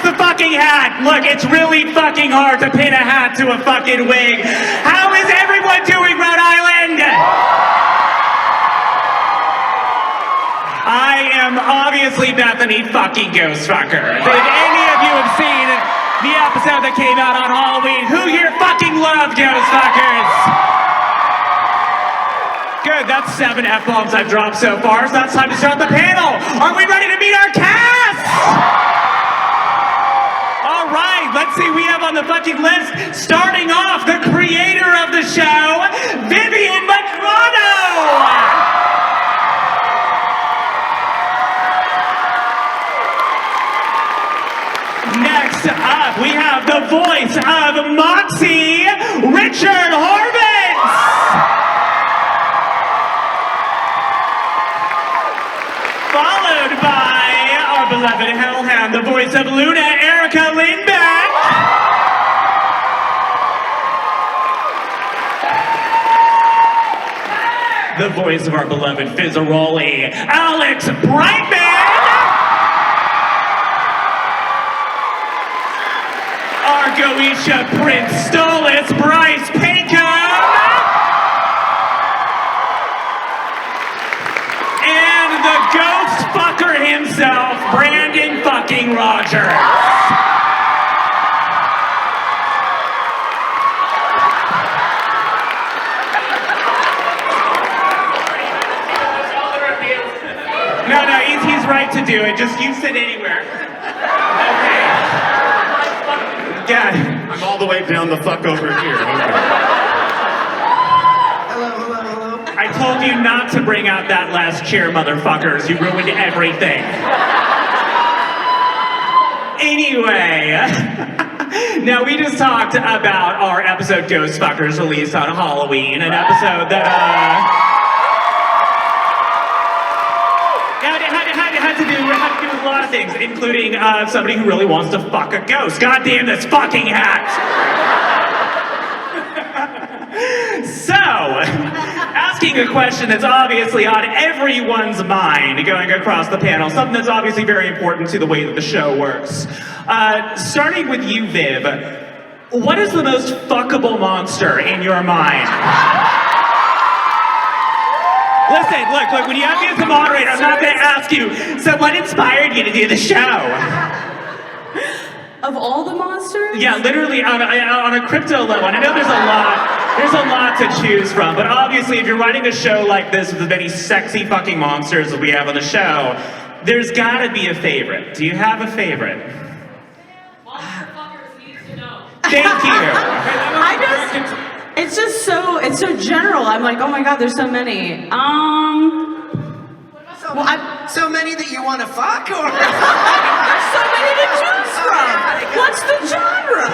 Where's the fucking hat? Look, it's really fucking hard to pin a hat to a fucking wig. How is everyone doing, Rhode Island? I am obviously Bethany fucking Ghostfucker. If any of you have seen the episode that came out on Halloween, who here fucking loved Ghostfuckers? Good, that's 7 F-bombs I've dropped so far, so that's time to start the panel. Are we ready to meet our cast? All right, let's see, we have on the fucking list, starting off, the creator of the show, Vivienne Medrano. Next up, we have the voice of Moxie, Richard Horvitz. Followed by our beloved Hellhound, the voice of Luna, Erica Lindbeck. The voice of our beloved Fizzaroli, Alex Brightman. Our Goetia Prince Stolas, Bryce Pinkman. And the ghost fucker himself, Brandon fucking Rogers. No, he's right to do it. Just you sit anywhere. Okay. Yeah. I'm all the way down the fuck over here. Hello. I told you not to bring out that last chair, motherfuckers. You ruined everything. Anyway, now we just talked about our episode Ghostfuckers released on Halloween, an episode that had to do with a lot of things, including somebody who really wants to fuck a ghost. God damn this fucking hat! So, asking a question that's obviously on everyone's mind going across the panel, something that's obviously very important to the way that the show works. Starting with you, Viv, what is the most fuckable monster in your mind? Listen, look, when you have me as the moderator, I'm not going to ask you, so what inspired you to do the show? Of all the monsters? Yeah, literally on a crypto level. And I know there's a lot to choose from, but obviously if you're writing a show like this with as many sexy fucking monsters that we have on the show, there's gotta be a favorite. Do you have a favorite? Monster fuckers need to know. Thank you. It's so general. I'm like, oh my god, there's so many. So many that you want to fuck, or? There's so many to choose from. What's the genre?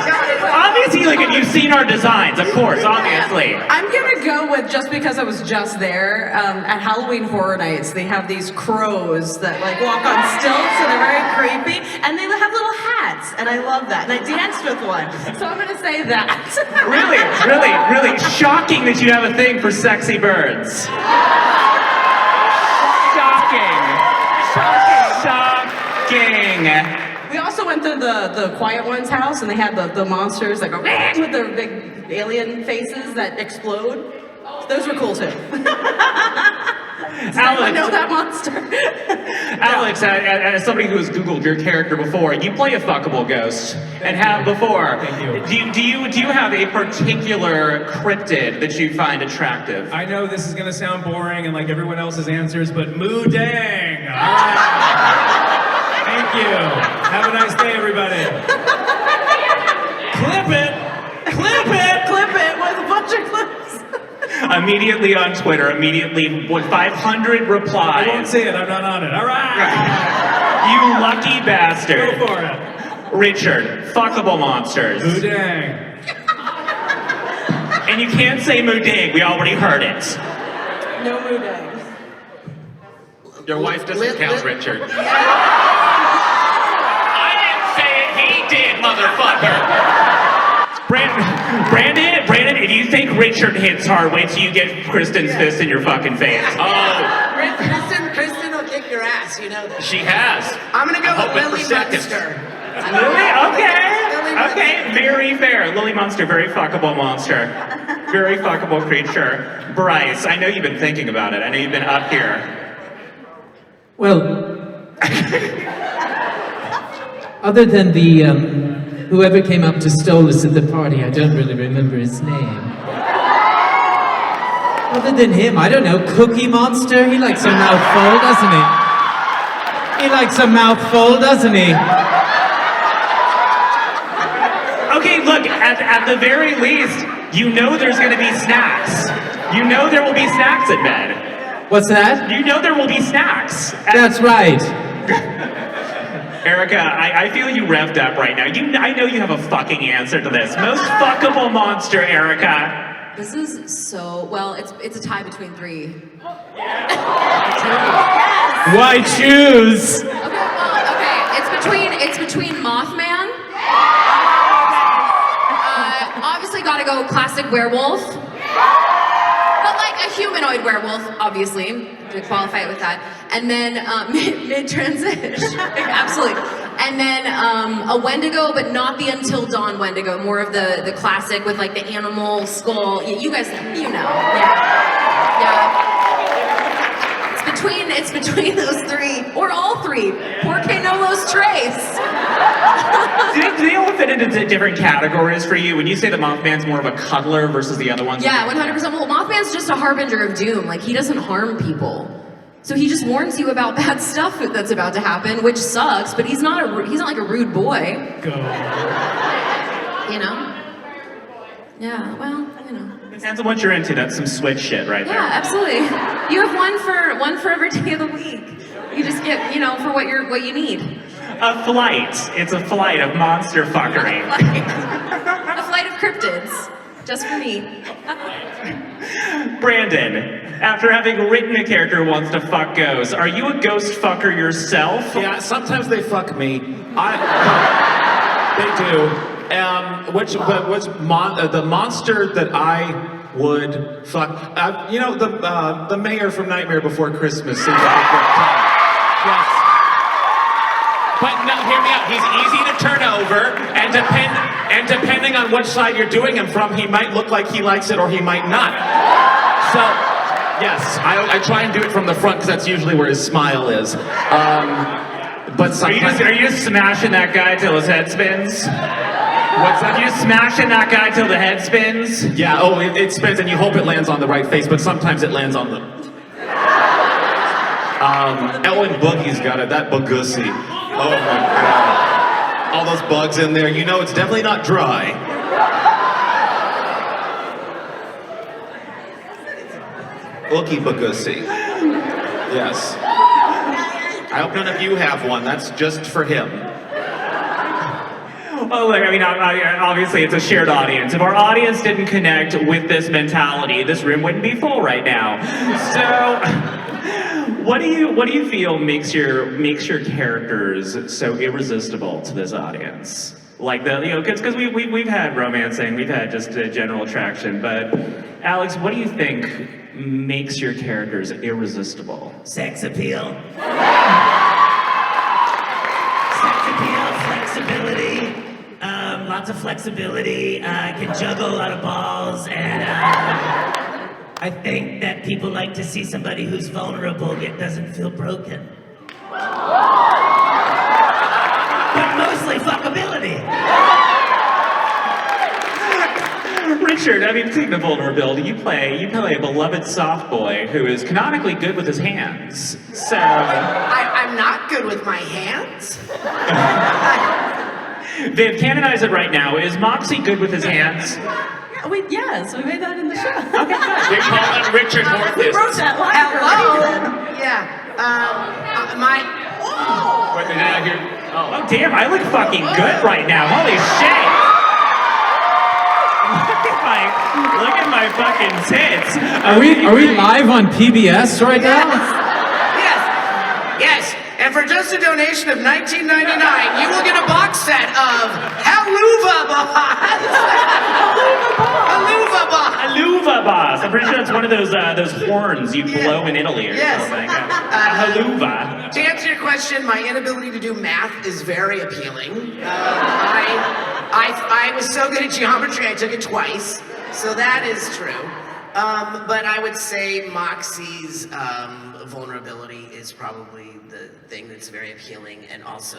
Obviously, like, if you've seen our designs, of course, obviously. I'm gonna go with, just because I was just there, at Halloween Horror Nights, they have these crows that like walk on stilts and they're very creepy, and they have little hats, and I love that. And I danced with one, so I'm gonna say that. Really shocking that you have a thing for sexy birds. Shocking. We also went to the Quiet One's house, and they had the monsters that go with their big alien faces that explode. Those were cool too. I know that monster. Alex, as somebody who has Googled your character before, you play a fuckable ghost and have before. Thank you. Do you have a particular cryptid that you find attractive? I know this is gonna sound boring and like everyone else's answers, but Moo Dang! All right. Thank you. Have a nice day, everybody. Clip it with a bunch of clips. Immediately on Twitter, with 500 replies. I won't say it, I'm not on it. All right. You lucky bastard. Go for it. Richard, fuckable monsters. Moo Dang. And you can't say Moo Dang, we already heard it. No Moo Dang. Your wife doesn't count, Richard. I didn't say it, he did, motherfucker. Brandon, if you think Richard hits hard, wait till you get Kristen's fist in your fucking face. Oh. Kristen will kick your ass, you know that. She has. I'm gonna go with hoping for Lily seconds. Munster. Lily, okay, very fair. Lily monster, very fuckable monster. Very fuckable creature. Bryce, I know you've been thinking about it. I know you've been up here. Well, other than the, whoever came up to stole us at the party, I don't really remember his name. Other than him, I don't know, Cookie Monster? He likes a mouthful, doesn't he? He likes a mouthful, doesn't he? Okay, look, at the very least, you know there's gonna be snacks. You know there will be snacks at bed. What's that? You know there will be snacks. That's right. Erica, I feel you revved up right now. I know you have a fucking answer to this. Most fuckable monster, Erica. This is so, well, it's a tie between three. Why choose? Okay, it's between Mothman. Obviously gotta go classic werewolf. But like a humanoid werewolf, obviously, to qualify it with that. And then mid-transition, absolutely. And then a Wendigo, but not the Until Dawn Wendigo, more of the classic with like the animal skull. You guys, you know. Yeah. It's between those three, or all three. Porque no los tres. Do they all fit into different categories for you? When you say the Mothman's more of a cuddler versus the other ones? Yeah, 100%. Well, Mothman's just a harbinger of doom. Like, he doesn't harm people. So he just warns you about bad stuff that's about to happen, which sucks, but he's not like a rude boy. Go. You know? Yeah, well, you know. Depends on what you're into. That's some Switch shit right there. Yeah, absolutely. You have one for every day of the week. You just get, you know, for what you need. A flight. It's a flight of monster fuckery. A flight of cryptids. Just for me. Brandon, after having written a character who wants to fuck ghosts, are you a ghost fucker yourself? Yeah, sometimes they fuck me. They do. The monster that I would fuck? You know, the mayor from Nightmare Before Christmas seems like a good time. Yes. But no, hear me out. He's easy to turn over, and depending on which side you're doing him from, he might look like he likes it or he might not. So, yes, I try and do it from the front because that's usually where his smile is. But sometimes, Are you just smashing that guy till his head spins? what's that? Are you smashing that guy till the head spins? Yeah. Oh, it spins, and you hope it lands on the right face, but sometimes it lands on the. Ellen Boogie's got it. That Bogussy. Oh my God. All those bugs in there. You know, it's definitely not dry. Ookie Bogussy. Yes. I hope none of you have one. That's just for him. Well, look, I mean, obviously it's a shared audience. If our audience didn't connect with this mentality, this room wouldn't be full right now. So, what do you feel makes your characters so irresistible to this audience? Like because we've had romancing, we've had just a general attraction, but Alex, what do you think makes your characters irresistible? Sex appeal. Sex appeal, flexibility. Lots of flexibility. Can juggle a lot of balls, and I think that people like to see somebody who's vulnerable yet doesn't feel broken. But mostly fuckability. Richard, I mean, speaking of vulnerability, you play a beloved soft boy who is canonically good with his hands. So I'm not good with my hands. they've canonized it right now. Is Moxie good with his hands? Yes, we made that in the show. They call him Richard We Horvitz. wrote that line. Hello. Yeah. My. Wait, did I hear? Oh damn, I look fucking good right now. Holy shit! Look at my fucking tits. Are we live on PBS right now? Yes. And for just a donation of $19.99, you will get a box set of Helluva Boss. Helluva Boss. Helluva Boss. I'm pretty sure that's one of those horns you blow in Italy or something. Helluva. To answer your question, my inability to do math is very appealing. I was so good at geometry, I took it twice, so that is true. But I would say Moxie's vulnerability is probably the thing that's very appealing, and also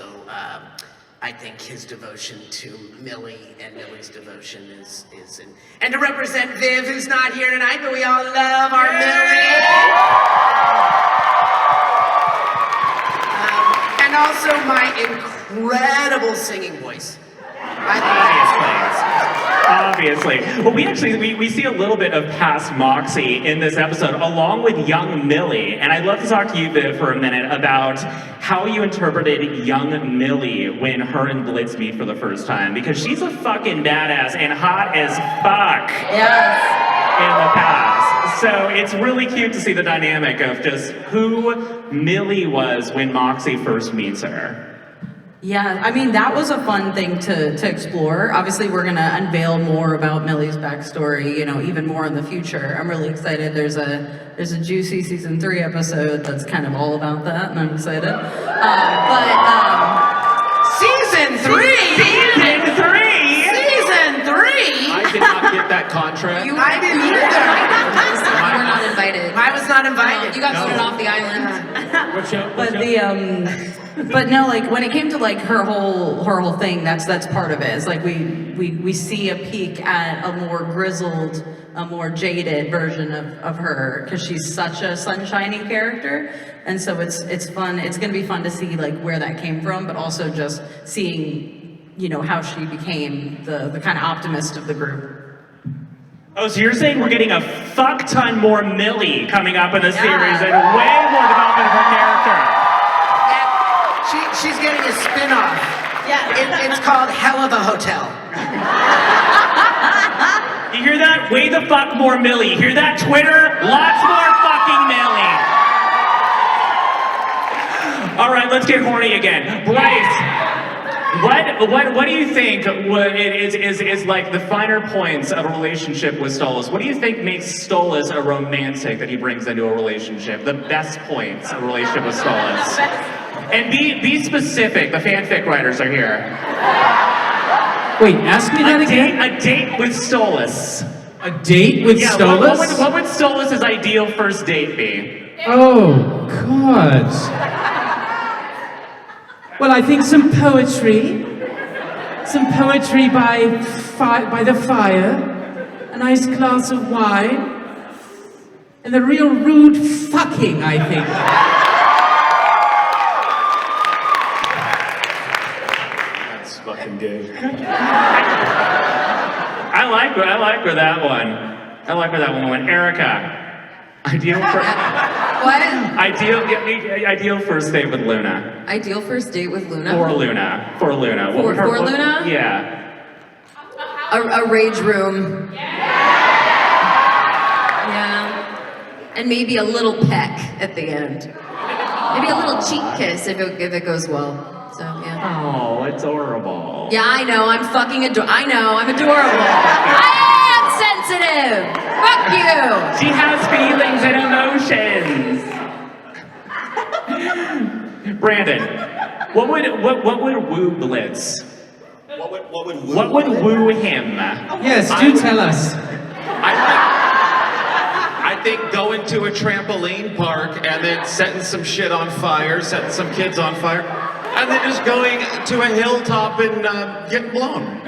I think his devotion to Millie and Millie's devotion is and to represent Viv, who's not here tonight, but we all love our Millie. And also my incredible singing voice. Obviously. Well, we see a little bit of past Moxie in this episode, along with young Millie. And I'd love to talk to you, Viv, for a minute about how you interpreted young Millie when her and Blitz meet for the first time. Because she's a fucking badass and hot as fuck. Yes. In the past. So it's really cute to see the dynamic of just who Millie was when Moxie first meets her. Yeah, I mean, that was a fun thing to explore. Obviously, we're gonna unveil more about Millie's backstory, you know, even more in the future. I'm really excited. There's a juicy season 3 episode that's kind of all about that, and I'm excited. Season 3? Season 3! Season 3? I did not get that contract. I didn't either. We're not invited. I was not invited. You got voted off the island. But no, like when it came to like her whole thing, that's part of it. It's like we see a peek at a more grizzled, a more jaded version of her, because she's such a sunshiny character, and so it's fun. It's gonna be fun to see like where that came from, but also just seeing, you know, how she became the kind of optimist of the group. Oh, so you're saying we're getting a fuck ton more Millie coming up in the series and way more development of her character. She's getting a spin-off. Yeah. It's called Helluva Hotel. You hear that? Way the fuck more Millie. You hear that, Twitter? Lots more fucking Millie. All right, let's get horny again. Bryce, what do you think is like the finer points of a relationship with Stolas? What do you think makes Stolas a romantic that he brings into a relationship? The best points of a relationship with Stolas. And be specific, the fanfic writers are here. Wait, ask me that again? A date with Stolas. A date with Stolas? What would Stolas' ideal first date be? Oh, God. Well, I think some poetry. Some poetry by the fire. A nice glass of wine. And the real rude fucking, I think. Fucking gay. I like where that one. I like where that one went. Erica, ideal for What? ideal first date with Luna. Ideal first date with Luna? For Luna. For Luna? Yeah. A rage room. Yeah. And maybe a little peck at the end. Maybe a little cheek kiss if it goes well. So, yeah. Oh, adorable. Yeah, I know, I'm fucking I know, I'm adorable. I am sensitive! Fuck you! She has feelings and emotions. Brandon, what would woo Blitz? What would woo him? Yes, do tell us. I think going to a trampoline park and then setting some shit on fire, setting some kids on fire, and then just going to a hilltop and getting blown.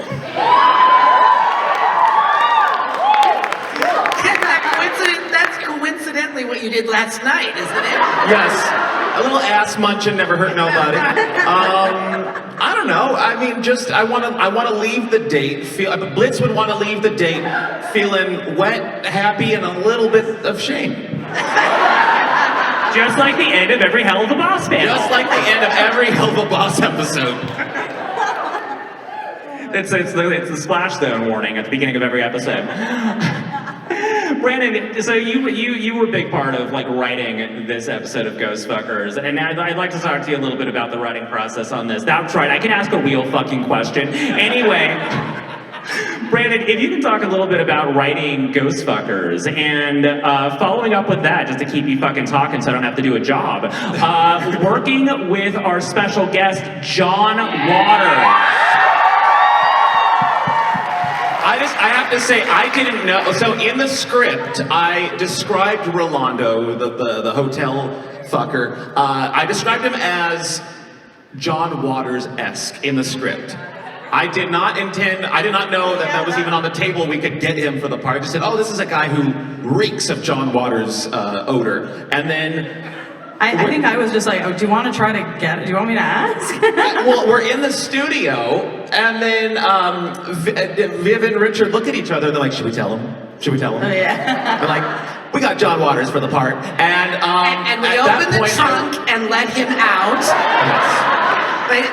That's coincidentally what you did last night, isn't it? Yes, a little ass munching never hurt nobody. I don't know. I mean, just I want to leave the date. Blitz would want to leave the date feeling wet, happy, and a little bit of shame. Just like the end of every Helluva Boss panel. Just like the end of every Helluva Boss episode. It's the splash zone warning at the beginning of every episode. Brandon, so you were a big part of like writing this episode of Ghost Fuckers, and I'd like to talk to you a little bit about the writing process on this. That's right, I can ask a real fucking question. Anyway, Brandon, if you can talk a little bit about writing Ghost Fuckers and following up with that, just to keep you fucking talking so I don't have to do a job, working with our special guest, John Waters. I have to say, I didn't know. So in the script, I described Rolando, the hotel fucker. I described him as John Waters-esque in the script. I did not know that was even on the table. We could get him for the part. I just said, oh, this is a guy who reeks of John Waters' odor. And then I think I was just like, oh, do you want to try to get it? Do you want me to ask? well, we're in the studio, and then Viv and Richard look at each other. They're like, should we tell him? Should we tell him? Oh, yeah. They're like, we got John Waters for the part. And we opened the trunk and let him out. Yes.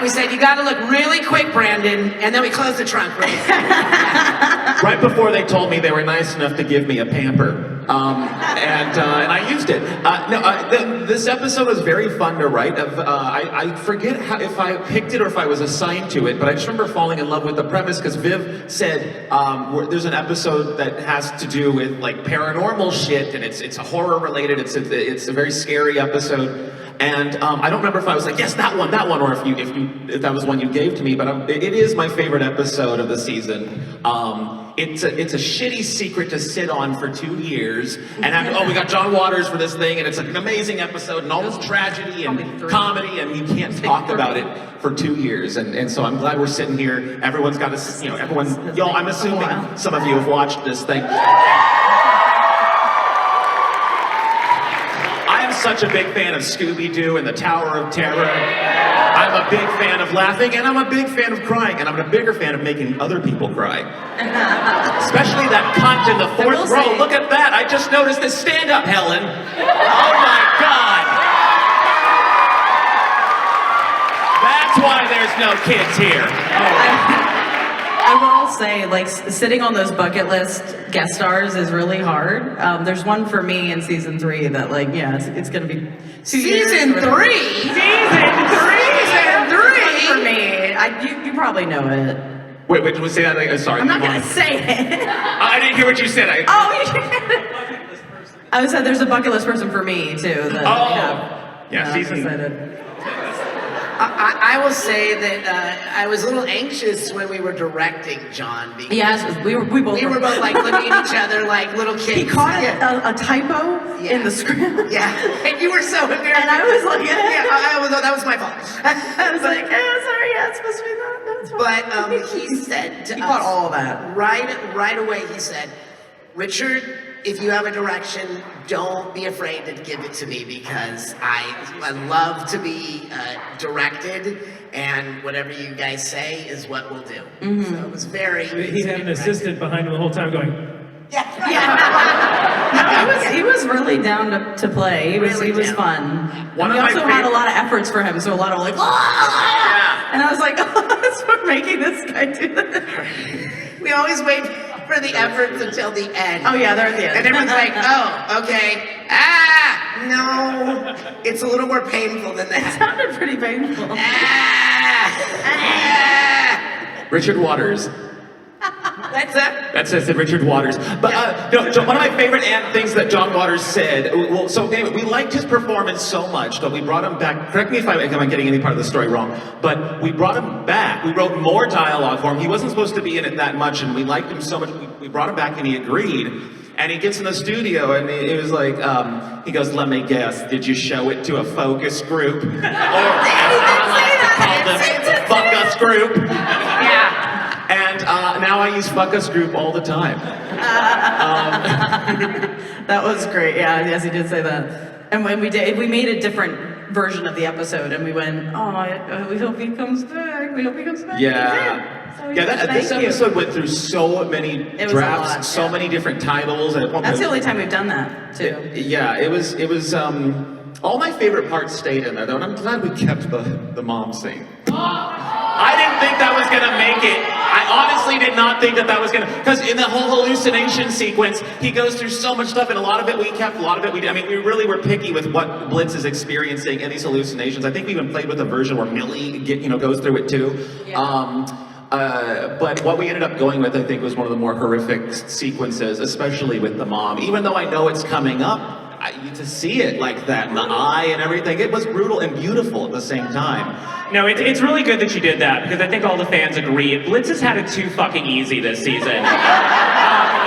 We said, you gotta look really quick, Brandon, and then we closed the trunk. Right before they told me they were nice enough to give me a pamper. And I used it. This episode was very fun to write. I forget if I picked it or if I was assigned to it, but I just remember falling in love with the premise because Viv said there's an episode that has to do with like paranormal shit, and it's a horror related. It's a very scary episode. And I don't remember if I was like, yes, that one, or if that was one you gave to me, but it is my favorite episode of the season. It's a shitty secret to sit on for 2 years, and we got John Waters for this thing, and it's like an amazing episode, and all this tragedy and comedy, and you can't talk about it for 2 years, and so I'm glad we're sitting here. Everyone's got to, y'all, I'm assuming some of you have watched this thing. Such a big fan of Scooby-Doo and the Tower of Terror. I'm a big fan of laughing, and I'm a big fan of crying, and I'm a bigger fan of making other people cry. Especially that cunt in the fourth row. Look at that. I just noticed this. Stand up, Helen. Oh my God. That's why there's no kids here. I will say, like, sitting on those bucket list guest stars is really hard. There's one for me in season 3 that, like, yeah, it's gonna be season 3. For me, you probably know it. Wait, say that again. Sorry. I'm not gonna say it. I didn't hear what you said. I said there's a bucket list person for me too. Yeah, season. I will say that I was a little anxious when we were directing John. Because yes, we both were both like looking at each other like little kids. He caught a typo in the script. Yeah, and you were so embarrassed. And I was like, that was my fault. I was like, sorry, yeah, it's supposed to be that. That's fine. But he said to he us, caught all of that. Right away, he said, Richard, if you have a direction, don't be afraid to give it to me because I love to be directed, and whatever you guys say is what we'll do. Mm-hmm. So it was very. He had an assistant behind him the whole time going. Yeah. He was really down to play. He was fun. We also had a lot of efforts for him, so a lot of like, and I was like, that's for making this guy do that. We always wait for the efforts until the end. Oh yeah, they're at the end. And everyone's like, oh, okay. No. It's a little more painful than that. It sounded pretty painful. Richard Waters. That's it. That says Richard Waters. But one of my favorite things that John Waters said, anyway, we liked his performance so much that we brought him back. Correct me if I'm getting any part of the story wrong, but we brought him back. We wrote more dialogue for him. He wasn't supposed to be in it that much, and we liked him so much. We brought him back, and he agreed. And he gets in the studio, and it was like, he goes, let me guess, did you show it to a focus group? Or I like to call them fuck us group. Yeah. And now I use fuck us group all the time. That was great. Yeah, yes, he did say that. And when we made a different version of the episode, and we went, we hope he comes back. We hope he comes back. Yeah. So this episode went through so many drafts, so many different titles. That's the only time we've done that, too. Yeah, it was. All my favorite parts stayed in there, though, and I'm glad we kept the mom scene. I didn't think that was gonna make it. I honestly did not think that was gonna, because in the whole hallucination sequence, he goes through so much stuff, and a lot of it we kept, a lot of it we did. I mean, we really were picky with what Blitz is experiencing in these hallucinations. I think we even played with a version where Millie goes through it too. Yeah. But what we ended up going with, I think, was one of the more horrific sequences, especially with the mom. Even though I know it's coming up, to see it like that, in the eye and everything, it was brutal and beautiful at the same time. No, it's really good that you did that, because I think all the fans agree. Blitz has had it too fucking easy this season.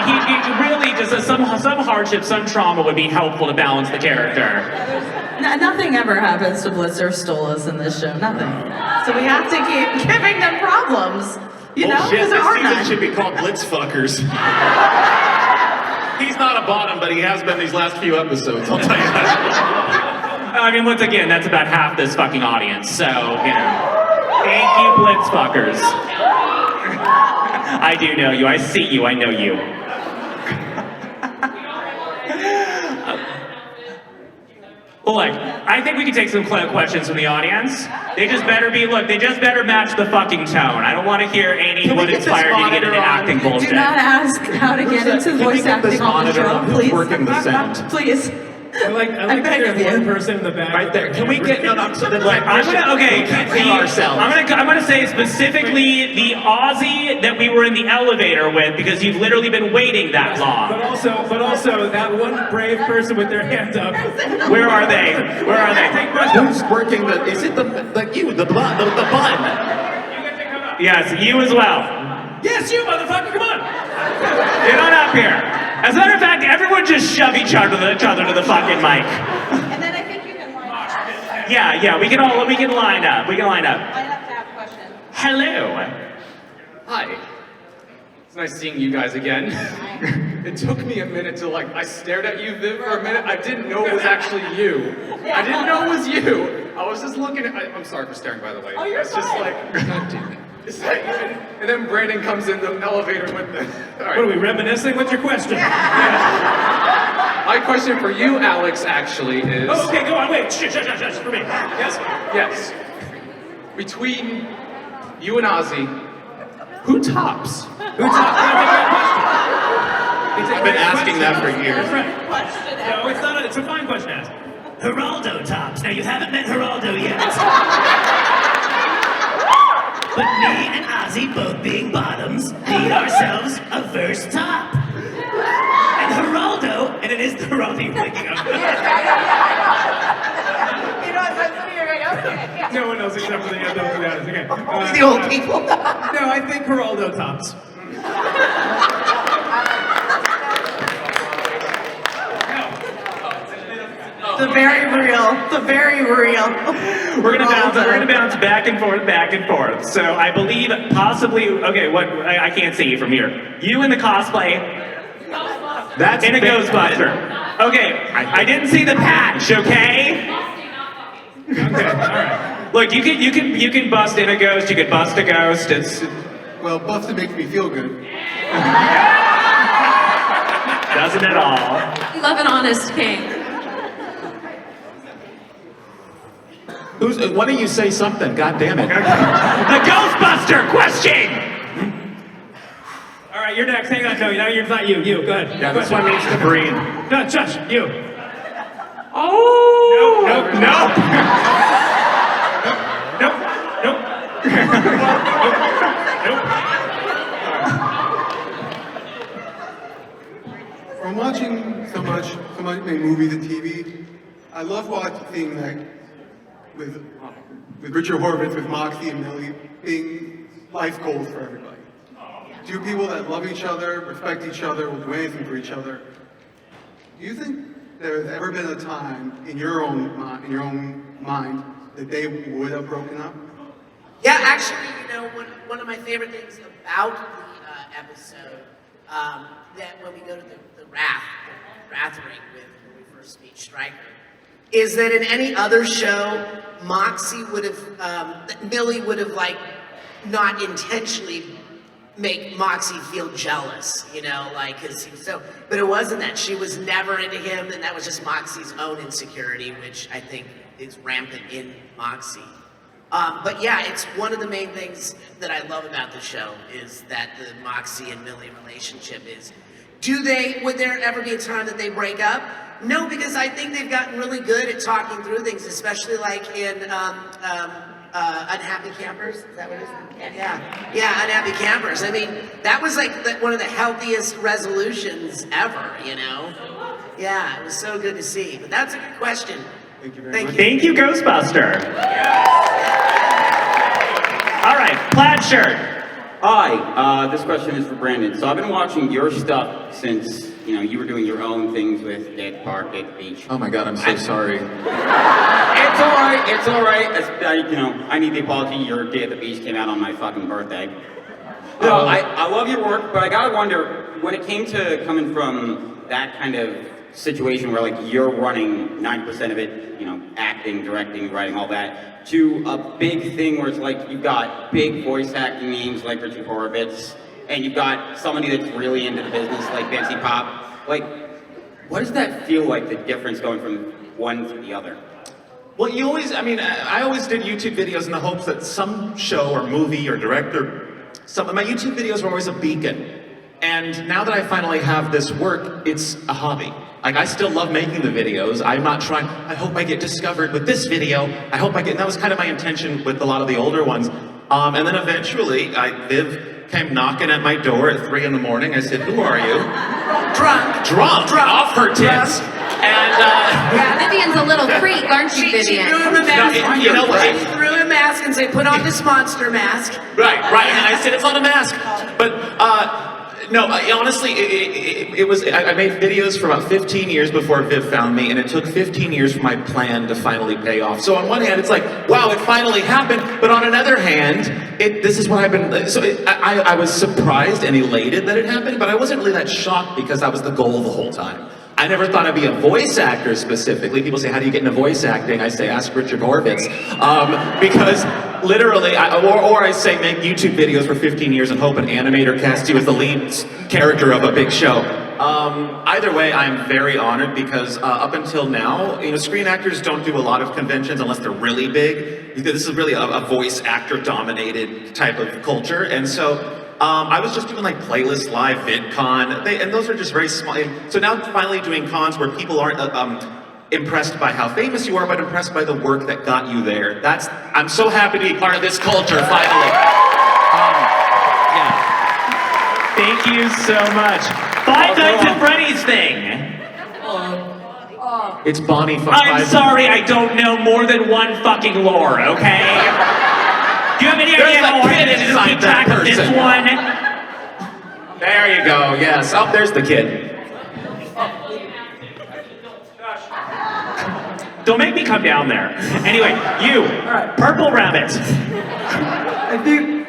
He really just, some hardship, some trauma would be helpful to balance the character. Nothing ever happens to Blitz or Stolas in this show, nothing. So we have to keep giving them problems, you know, because there are none. This season should be called Blitz Fuckers. He's not a bottom, but he has been these last few episodes, I'll tell you that. I mean, once again, that's about half this fucking audience, so, you know. Thank you, Blitz Fuckers. I do know you, I see you, I know you. Well, look, I think we can take some questions from the audience. They just better be, look, they just better match the fucking tone. I don't want to hear any what inspired you to get into acting bullshit. Do not ask how to get into voice acting on the show, please. Working the sound. Please. I like that there's one person in the back. Right there. Can we get so that I'm gonna say specifically the Aussie that we were in the elevator with, because you've literally been waiting that long. But also that one brave person with their hand up. Where are they? Where are they? Who's working the? Is it the bun? Yes, you as well. Yes, you motherfucker! Come on. Get on up here. As a matter of fact, everyone just shove each other to the fucking mic. And then I think you can line up. Yeah, we can line up. We can line up. I have to have a question. Hello. Hi. It's nice seeing you guys again. It took me a minute to I stared at you, Viv, for a minute. I didn't know it was actually you. I didn't know it was you. I was just looking at, I'm sorry for staring, by the way. Oh, you're It's just fine. God damn it. It's and then Brandon comes in the elevator with the, all right. What are we reminiscing? What's your question? My question for you, Alex, actually is... Oh, okay, go on, wait, shh, for me. Yes? Yes. Between you and Ozzy, who tops? Who talks? I've been asking that for years. That's right. No, it's not. It's a fine question to ask. Geraldo tops. Now you haven't met Geraldo yet. But me and Ozzy, both being bottoms, need ourselves a verse top. And Geraldo, and it is the Geraldo you're thinking of. No one knows except for the adults and others. Okay. Only the old people. No, I think Geraldo tops. The very real. We're gonna bounce back and forth. So I believe possibly, okay, what I can't see you from here. You in the cosplay. That's in a Ghostbuster. Okay, I didn't see the patch. Okay. Okay, all right. Look, you can bust in a ghost. You could bust a ghost. Well, busting makes me feel good. Doesn't at all. We love an honest king. Why don't you say something? God damn it. The Ghostbuster question! All right, you're next. Hang on, no, it's not you. You, go ahead. Yeah, this one needs to breathe. No, Josh, you. Oh! Nope. From watching so much movies and TV, I love watching with Richard Horvitz, with Moxie and Millie, being life goals for everybody. Two people that love each other, respect each other, will do anything for each other. Do you think there's ever been a time in your own mind that they would have broken up? Yeah, actually, one of my favorite things about the episode, that when we go to the Wrath Ring when we first meet Stryker, is that in any other show, Moxie would have, Millie would have not intentionally make Moxie feel jealous, cause he was but it wasn't that. She was never into him, and that was just Moxie's own insecurity, which I think is rampant in Moxie. But yeah, it's one of the main things that I love about the show is that the Moxie and Millie relationship is, would there ever be a time that they break up? No, because I think they've gotten really good at talking through things, especially like in Unhappy Campers, is that what it is? Yeah, Unhappy Campers. I mean, that was like one of the healthiest resolutions ever, you know? Yeah, it was so good to see. But that's a good question. Thank you very much. Thank you, Ghostbuster. All right, plaid shirt. Hi, this question is for Brandon. So I've been watching your stuff since, you know, you were doing your own things with Dead Park, Dead Beach. Oh my God, I'm so sorry. It's all right, it's all right. I need the apology. Your Day at the Beach came out on my fucking birthday. No, I love your work, but I gotta wonder, when it came to coming from that kind of situation where like you're running 9% of it, you know, acting, directing, writing, all that, to a big thing where it's like you've got big voice acting names like Richard Horvitz, and you've got somebody that's really into the business like Betsy Pop. Like, what does that feel like, the difference going from one to the other? Well, I always did YouTube videos in the hopes that some show or movie or director, some of my YouTube videos were always a beacon. And now that I finally have this work, it's a hobby. Like, I still love making the videos. I'm not trying, I hope I get discovered with this video. I hope I get, and that was kind of my intention with a lot of the older ones. And then eventually, Viv came knocking at my door at 3 in the morning. I said, "Who are you?" Drunk, off her tits. And, Yeah, Vivienne's a little freak, aren't you, She Vivienne? threw him a mask. you know what? She threw him a mask and said, put on this monster mask. Right, and I said, it's not a mask. But, no, honestly, I made videos for about 15 years before Viv found me, and it took 15 years for my plan to finally pay off. So on one hand, it's like, wow, it finally happened, but on another hand, this is what I've been, I was surprised and elated that it happened, but I wasn't really that shocked because that was the goal the whole time. I never thought I'd be a voice actor specifically. People say, how do you get into voice acting? I say, ask Richard Horvitz. Because literally, or I say, make YouTube videos for 15 years and hope an animator casts you as the lead character of a big show. Either way, I'm very honored because up until now, you know, screen actors don't do a lot of conventions unless they're really big. This is really a voice actor dominated type of culture. And so, I was just doing like Playlist Live, VidCon, and those are just very small. So now I'm finally doing cons where people aren't impressed by how famous you are, but impressed by the work that got you there. I'm so happy to be part of this culture, finally. Yeah. Thank you so much. Five Nights at Freddy's thing. It's Bonnie. I'm sorry, I don't know more than one fucking lore, okay? Do you have any idea how hard it is to keep track of this one? There you go, yes. Oh, there's the kid. Don't make me come down there. Anyway, you, Purple Rabbit.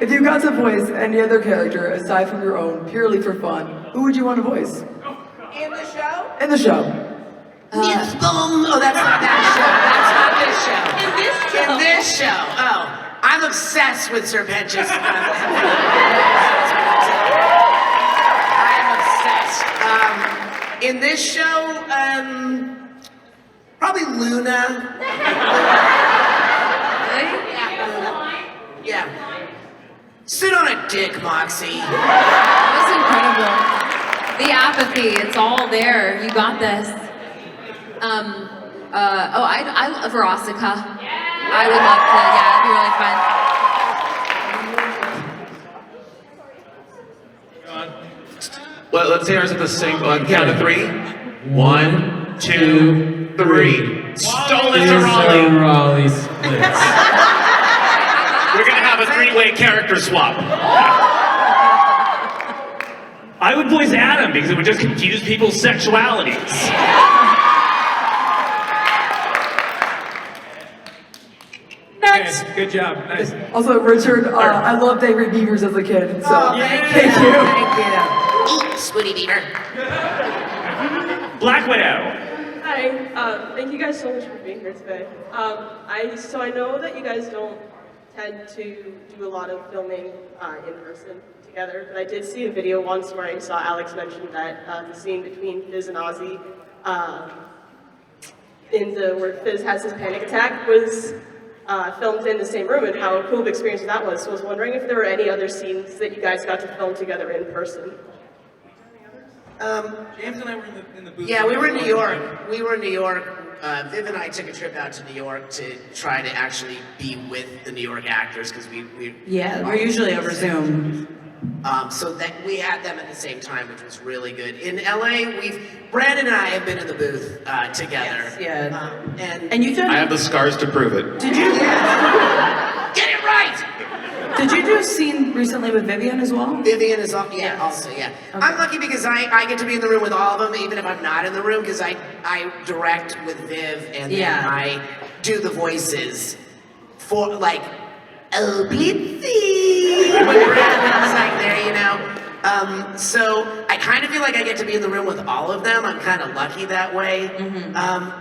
If you got to voice any other character aside from your own, purely for fun, who would you want to voice? In the show? In the show. Oh, that's not that show. That's not this show. In this show. Oh. I'm obsessed with Serpentious. I'm obsessed. In this show, probably Luna. Yeah. Sit on a dick, Moxie. That was incredible. The apathy, it's all there. You got this. I love Veronica. I would love to, it'd be really fun. Well, let's hear us at the same count of 3. 1, 2, 3. Stolen to Raleigh. Raleigh splits. We're gonna have a 3-way character swap. I would voice Adam because it would just confuse people's sexualities. Next. Good job. Nice. Also, Richard, I loved Angry Beavers as a kid, so thank you. Thank you. Eat, Swooty Beaver. Black Widow. Hi, thank you guys so much for being here today. I know that you guys don't tend to do a lot of filming in person together, but I did see a video once where I saw Alex mention that the scene between Fizz and Ozzy, where Fizz has his panic attack, was filmed in the same room, and how cool of an experience that was. So I was wondering if there were any other scenes that you guys got to film together in person. James and I were in the booth. Yeah, we were in New York. Viv and I took a trip out to New York to try to actually be with the New York actors because we We're usually over Zoom. So that we had them at the same time, which was really good. In LA, Brandon and I have been in the booth together. Yes, and you've done. I have the scars to prove it. Did you? Get it right! Did you do a scene recently with Vivienne as well? Vivienne is also, yeah. Okay. I'm lucky because I get to be in the room with all of them, even if I'm not in the room, because I direct with Viv, and then I do the voices for, like, oh, Blitzy! When Brandon's like there, you know? So I kind of feel like I get to be in the room with all of them. I'm kind of lucky that way.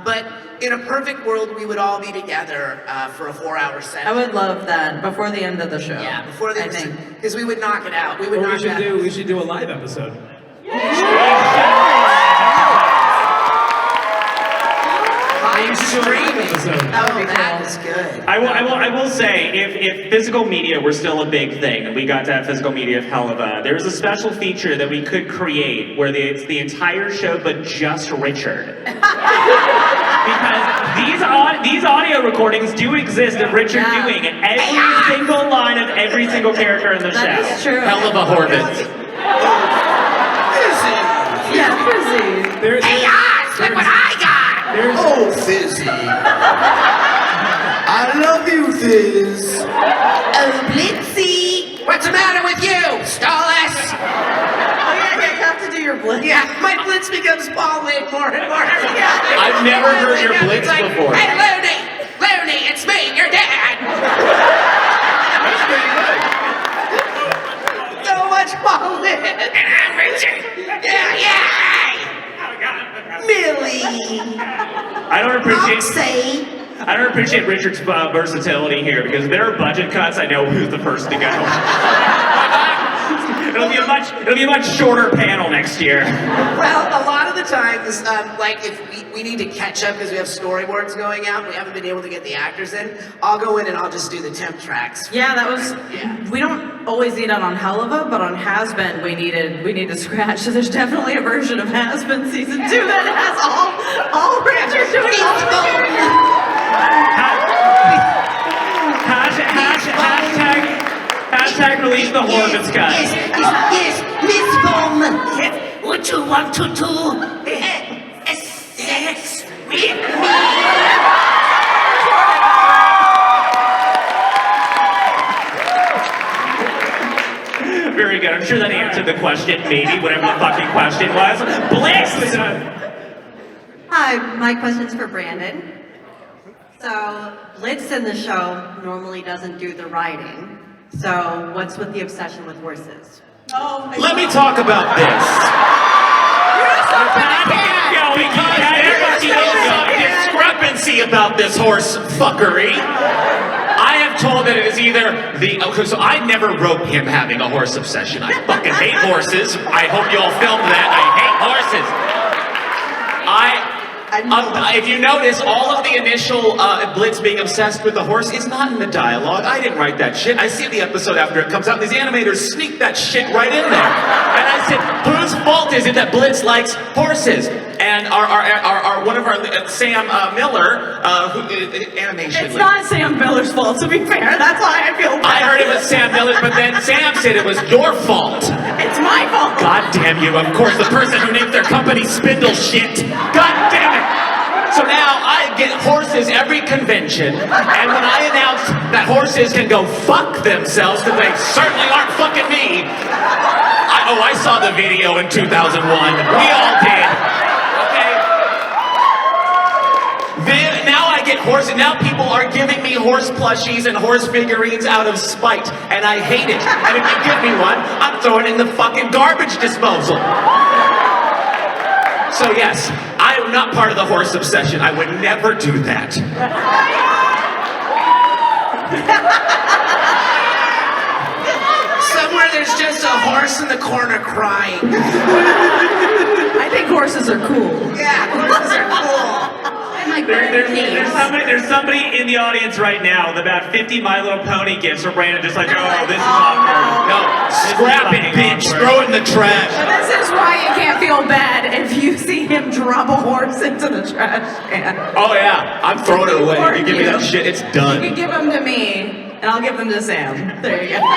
But in a perfect world, we would all be together for a 4-hour set. I would love that before the end of the show. Yeah, before the end, because we would knock it out. We would knock it out. We should do a live episode. Live streaming. That would be that cool. is good. I will say, if physical media were still a big thing, and we got to have physical media of Helluva, there was a special feature that we could create where it's the entire show, but just Richard. Because these audio recordings do exist of Richard doing every single line of every single character in the show. That is true. Helluva Horvitz. Yeah, Fizzy. Hey, look what I got! Oh, Fizzy. I love you, Fizz. Oh, Blitzy! What's the matter with you? Stallus! Oh yeah, you have to do your blitz. Yeah, my blitz becomes Pauline more and more. I've never heard your blitz before. Hey, Looney, it's me, your dad. That's pretty good. So much Pauline. And I'm Richard. Yeah. Millie. I don't appreciate Richard's versatility here, because if there are budget cuts, I know who's the first to go. It'll be a much shorter panel next year. Well, a lot of the times, like if we need to catch up because we have storyboards going out, we haven't been able to get the actors in, I'll go in and I'll just do the temp tracks. Yeah, that was. We don't always need that on Helluva, but on Has Been we need to scratch. So there's definitely a version of Has Been season 2 that has all Richard doing all the Hashtag release the Horvitz cut. Yes, Miss Bone. Would you want to do sex with me? Very good. I'm sure that answered the question, maybe, whatever the fucking question was. Blitz! Hi, my question's for Brandon. So, Blitz in the show normally doesn't do the riding. So, what's with the obsession with horses? Let me talk about this. There's some discrepancy about this horse fuckery. I have told that it is either so I never wrote him having a horse obsession. I fucking hate horses. I hope you all filmed that. I hate horses. If you notice, all of the initial Blitz being obsessed with the horse is not in the dialogue. I didn't write that shit. I see the episode after it comes out, and these animators sneak that shit right in there. And I said, whose fault is it that Blitz likes horses? And one of our Sam Miller, animation. It's not Sam Miller's fault, to be fair. That's why I feel bad. I heard it was Sam Miller's, but then Sam said it was your fault. It's my fault. God damn you! Of course, the person who named their company Spindle Shit. God damn it! So now I get horses every convention, and when I announce that horses can go fuck themselves, because they certainly aren't fucking me. I saw the video in 2001. We all did. Now I get horses. Now people are giving me horse plushies and horse figurines out of spite, and I hate it. And if you give me one, I'm throwing it in the fucking garbage disposal. So yes, I am not part of the horse obsession. I would never do that. Somewhere there's just a horse in the corner crying. I think horses are cool. Yeah, horses are cool. There's somebody in the audience right now with about 50 My Little Pony gifts for Brandon, just like, oh, this is awkward. No, scrap it, bitch. Throw it in the trash. But this is why you can't feel bad if you see him drop a horse into the trash can. Oh yeah, I'm throwing it away. You give me that shit, it's You done. can give them to me, and I'll give them to Sam. There you go. All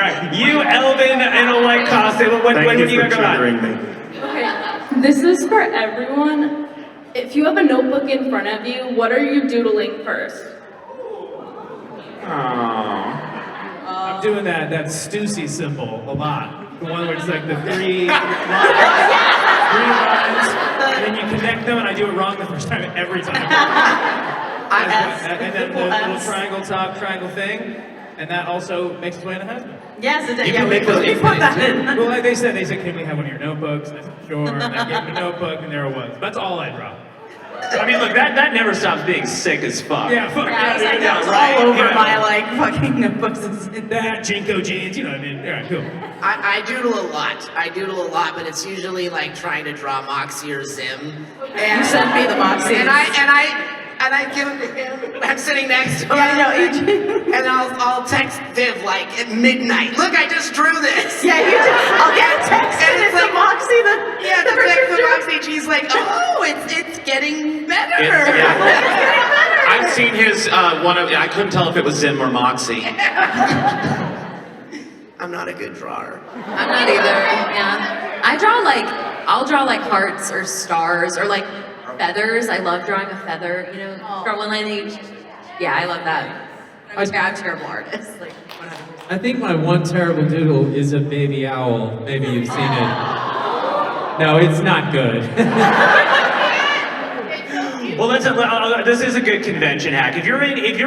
right, you, Elvin, in a white costume. When Thank do you for go on? triggering me. Okay, this is for everyone. If you have a notebook in front of you, what are you doodling first? I'm doing that Stussy symbol a lot. The one where it's like the three lines, and then you connect them, and I do it wrong the first time every time. And then the little triangle top, triangle thing, and that also makes its way in a husband. Yes, it You yeah, can make those we put that in. Well, like they said, can we have one of your notebooks? I said, sure. And I gave them a notebook, and there it was. That's all I draw. I mean, look, that never stops being sick as fuck. Yeah, fuck Yeah, I was like, yeah, that was right, all over yeah. my like fucking notebooks. That, Jinko jeans, you know what I mean? Yeah, cool. I doodle a lot. But it's usually like trying to draw Moxie or Zim. And You sent me the Moxie. And I give them to him. I'm sitting next to him. Yeah, I know. And I'll text Viv like at midnight. Look, I just drew this. Yeah, you do. I'll get a text and it's like Moxie. Yeah, the text from Moxie. She's like, oh, it's getting better. It's getting better. I've seen his I couldn't tell if it was Zim or Moxie. I'm not a good drawer. I'm not either. Yeah. I'll draw like hearts or stars or like feathers. I love drawing a feather, you know, draw one line each. Yeah, I love that. I'm a terrible artist. Like, whatever. I think my one terrible doodle is a baby owl. Maybe you've seen it. No, it's not good. Well, this is a good convention hack. If you're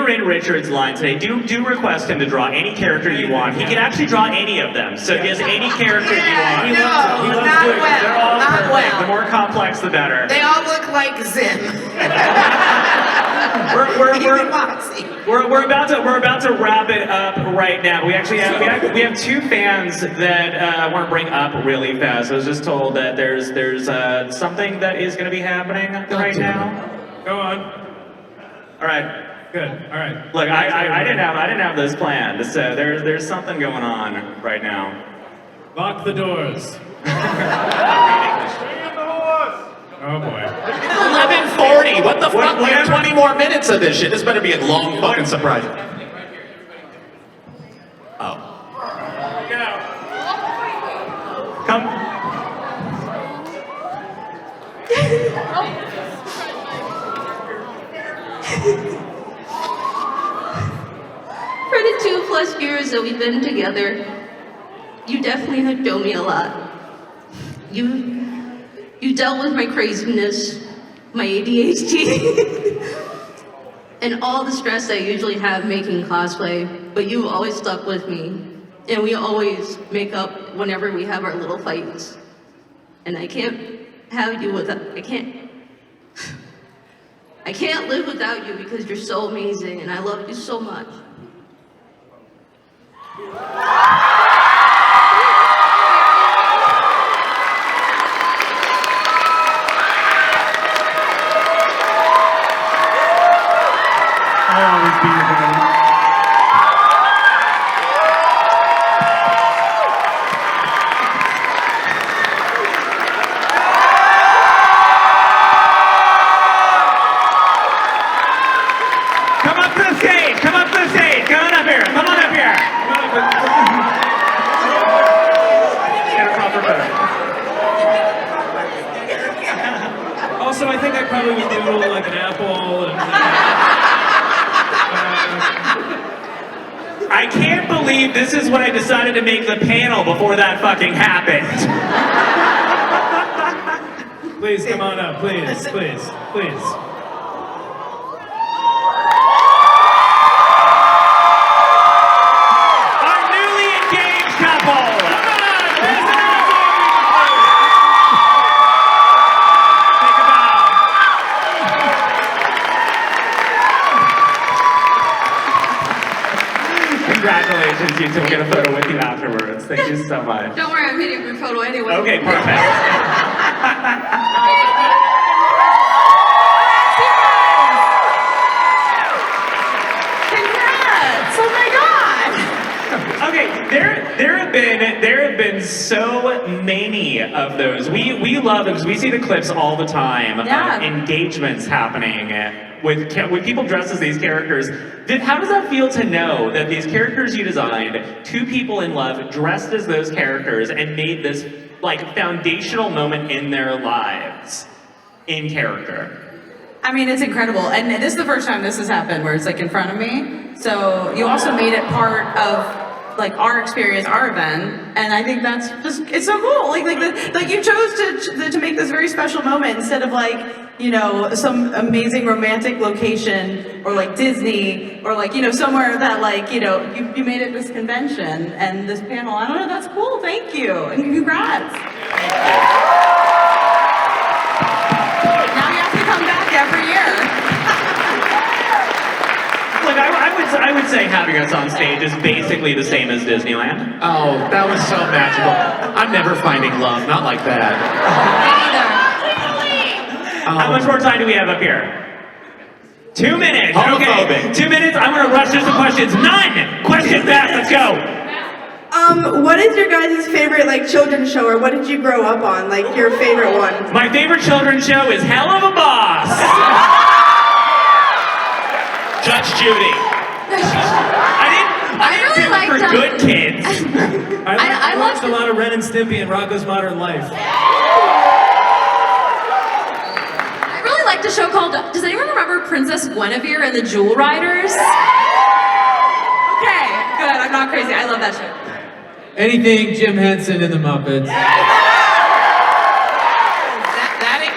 in Richard's line today, do request him to draw any character you want. He can actually draw any of them. So just any character you want. He loves Doing not it. well, They're all not perfect. well. The more complex, the better. They all look like Zim. We're about to wrap it up right now. We actually have two fans that want to bring up really fast. I was just told that there's something that is going to be happening right now. Go on. All right. Good. All right. Look, I didn't have this planned. So there's something going on right now. Lock the doors. Oh boy. 11:40. What the fuck? We have 20 more minutes of this shit. This better be a long fucking surprise. Oh. Come. For the 2+ years that we've been together, you definitely have shown me a lot. You dealt with my craziness, my ADHD, and all the stress I usually have making cosplay, but you always stuck with me. And we always make up whenever we have our little fights. And I can't have you without, I can't live without you because you're so amazing and I love you so much. I'll always be your buddy. Come up to the stage. Come on up here. Come on up here. Get a proper photo. Also, I think I probably would doodle like an apple and. I can't believe this is what I decided to make the panel before that fucking happened. Please come on up, please. Our newly engaged couple. Congratulations, you two. We'll get a photo with you afterwards. Thank you so much. Don't worry, I'm hitting your photo anyway. Okay, perfect. Congrats! Oh my god! Okay, there have been so many of those. We love them because we see the clips all the time. Engagements happening with people dressed as these characters. How does that feel to know that these characters you designed, two people in love dressed as those characters, and made this like foundational moment in their lives in character? I mean, it's incredible. And this is the first time this has happened where it's like in front of me. So you also made it part of like our experience, our event. And I think that's just, it's so cool. Like you chose to make this very special moment instead of like, you know, some amazing romantic location or like Disney or like, you know, somewhere that like, you know, you made it this convention and this panel. I don't know, that's cool. Thank you. And congrats. Every year. Look, I would say having us on stage is basically the same as Disneyland. Oh, that was so magical. I'm never finding love, not like that. How much more time do we have up here? 2 minutes. Homophobic. Okay, 2 minutes. I'm gonna rush through some questions. None. Questions fast. Let's go. What is your guys' favorite like children's show, or what did you grow up on? Like your favorite one? My favorite children's show is Helluva Boss. Judge Judy. I didn't do it for good kids. I watched a lot of Ren and Stimpy and Rocko's Modern Life. I really liked a show called, does anyone remember Princess Guinevere and the Jewel Riders? Okay, good. I'm not crazy. I love that show. Anything Jim Henson and the Muppets.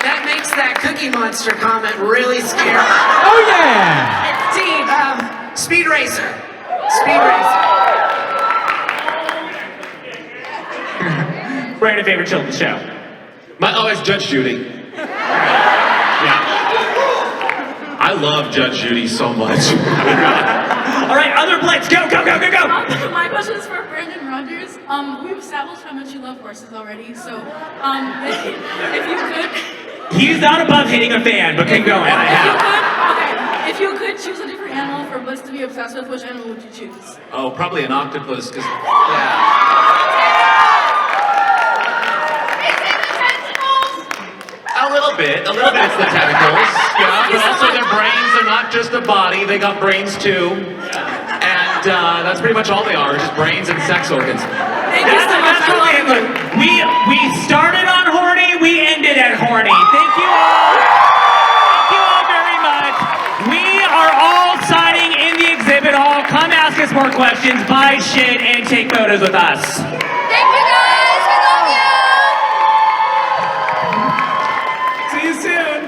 That makes that Cookie Monster comment really scary. Oh yeah! It's Steve, Speed Racer. Speed Racer. Brandon, favorite children's show? It's Judge Judy. I love Judge Judy so much. All right, other blitz, go. My question is for Brandon Rogers. We've established how much you love horses already, so if you could... He's not above hitting a fan, but keep going. If you could choose a different animal for Blitz to be obsessed with, which animal would you choose? Oh, probably an octopus, because... A little bit it's the tentacles, yeah, but also their brains are not just a body, they got brains too. And that's pretty much all they are, just brains and sex organs. That's really it. Look, we started on horny, we ended at horny. Thank you all. Thank you all very much. We are all signing in the exhibit hall. Come ask us more questions, buy shit, and take photos with us. Thank you guys, we love you! See you soon.